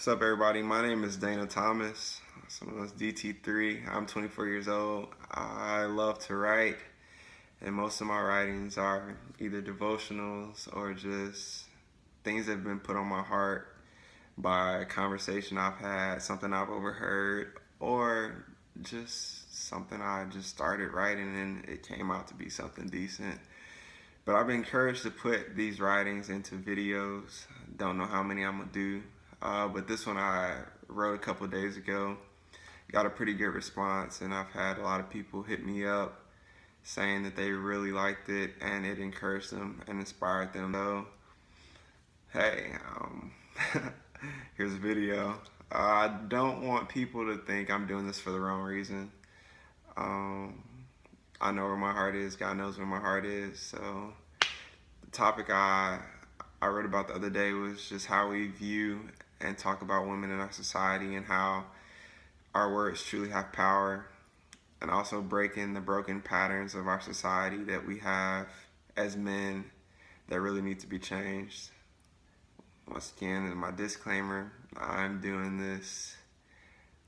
What's up, everybody? My name is Dana Thomas, also known as DT3. I'm 24 years old. I love to write, and most of my writings are either devotionals or just things that have been put on my heart by a conversation I've had, something I've overheard, or just something I just started writing and it came out to be something decent. But I've been encouraged to put these writings into videos. Don't know how many I'm gonna do, but this one I wrote a couple days ago. Got a pretty good response, and I've had a lot of people hit me up saying that they really liked it and it encouraged them and inspired them. So, hey, here's a video. I don't want people to think I'm doing this for the wrong reason. Um, I know where my heart is. God knows where my heart is. So the topic I wrote about the other day was just how we view and talk about women in our society and how our words truly have power, and also breaking the broken patterns of our society that we have as men that really need to be changed. Once again, in my disclaimer, I'm doing this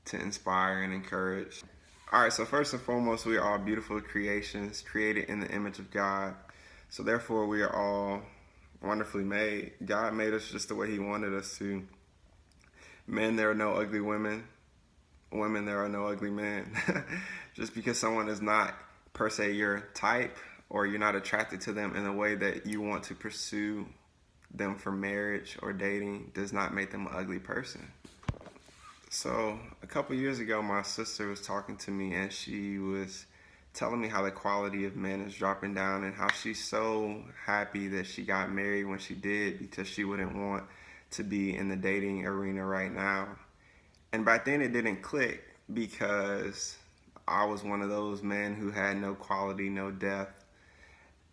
to inspire and encourage. Alright, so first and foremost, we are all beautiful creations created in the image of God. So therefore, we are all wonderfully made. God made us just the way He wanted us to. Men, there are no ugly women. Women, there are no ugly men. Just because someone is not per se your type, or you're not attracted to them in a way that you want to pursue them for marriage or dating, does not make them an ugly person. So a couple years ago, my sister was talking to me and she was telling me how the quality of men is dropping down and how she's so happy that she got married when she did, because she wouldn't want to be in the dating arena right now. And back then it didn't click, because I was one of those men who had no quality, no depth,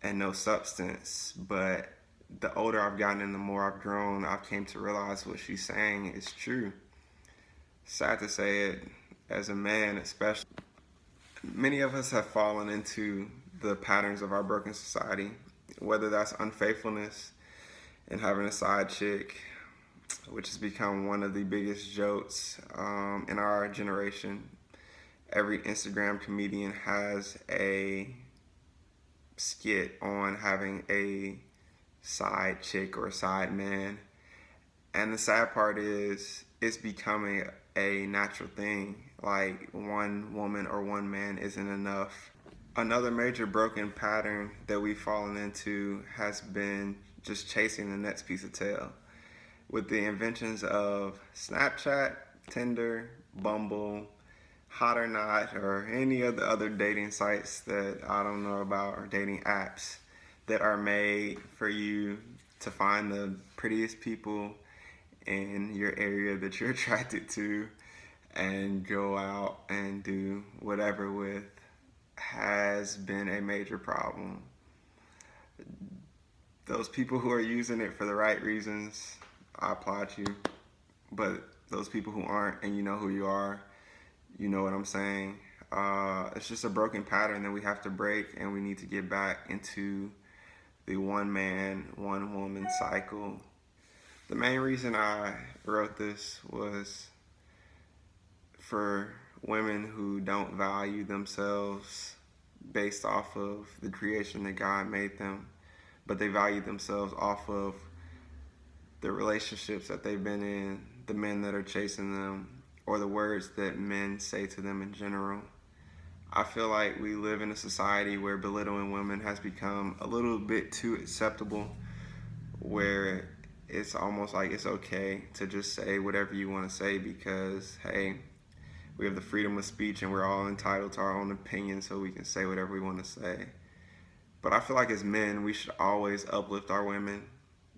and no substance. But the older I've gotten and the more I've grown, I've came to realize what she's saying is true. Sad to say it, as a man especially, many of us have fallen into the patterns of our broken society, whether that's unfaithfulness and having a side chick, which has become one of the biggest jokes in our generation. Every Instagram comedian has a skit on having a side chick or a side man. And the sad part is, it's becoming a natural thing. Like, one woman or one man isn't enough. Another major broken pattern that we've fallen into has been just chasing the next piece of tail. With the inventions of Snapchat, Tinder, Bumble, Hot or Not, or any of the other dating sites that I don't know about, or dating apps that are made for you to find the prettiest people in your area that you're attracted to and go out and do whatever with, has been a major problem. Those people who are using it for the right reasons, I applaud you. But those people who aren't, and you know who you are, you know what I'm saying. It's just a broken pattern that we have to break, and we need to get back into the one man, one woman cycle. The main reason I wrote this was for women who don't value themselves based off of the creation that God made them, but they value themselves off of the relationships that they've been in, the men that are chasing them, or the words that men say to them in general. I feel like we live in a society where belittling women has become a little bit too acceptable, where it's almost like it's okay to just say whatever you want to say because, hey, we have the freedom of speech and we're all entitled to our own opinion, so we can say whatever we want to say. But I feel like as men, we should always uplift our women,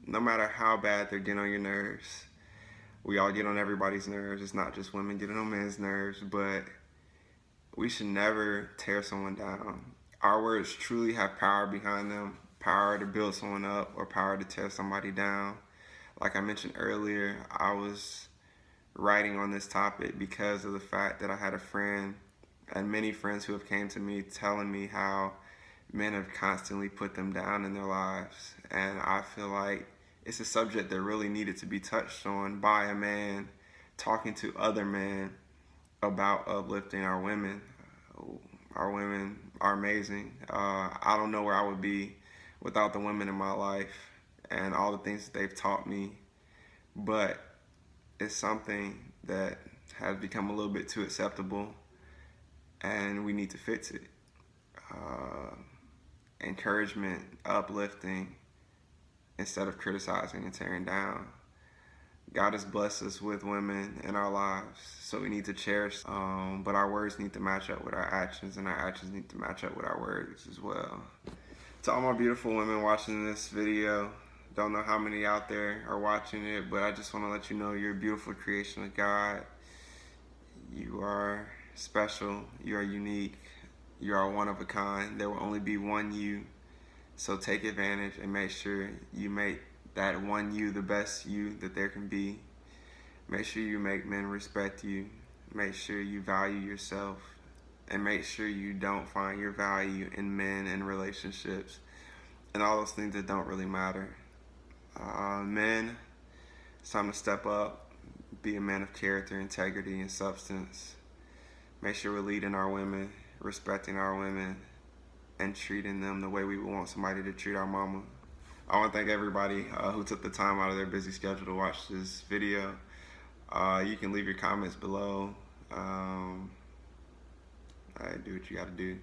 no matter how bad they're getting on your nerves. We all get on everybody's nerves. It's not just women getting on men's nerves, but we should never tear someone down. Our words truly have power behind them, power to build someone up or power to tear somebody down. Like I mentioned earlier, I was writing on this topic because of the fact that I had a friend and many friends who have came to me telling me how men have constantly put them down in their lives. And I feel like it's a subject that really needed to be touched on by a man talking to other men about uplifting our women. Our women are amazing. I don't know where I would be without the women in my life and all the things that they've taught me, but it's something that has become a little bit too acceptable, and we need to fix it. Uh, Encouragement, uplifting, instead of criticizing and tearing down. God has blessed us with women in our lives, so we need to cherish. But our words need to match up with our actions, and our actions need to match up with our words as well. To all my beautiful women watching this video, don't know how many out there are watching it, but I just want to let you know you're a beautiful creation of God. You are special. You are unique. You are one of a kind. There will only be one you. So take advantage and make sure you make that one you the best you that there can be. Make sure you make men respect you. Make sure you value yourself. And make sure you don't find your value in men and relationships and all those things that don't really matter. Men, it's time to step up. Be a man of character, integrity, and substance. Make sure we're leading our women, respecting our women, and treating them the way we would want somebody to treat our mama. I want to thank everybody who took the time out of their busy schedule to watch this video. You can leave your comments below. Do what you gotta do.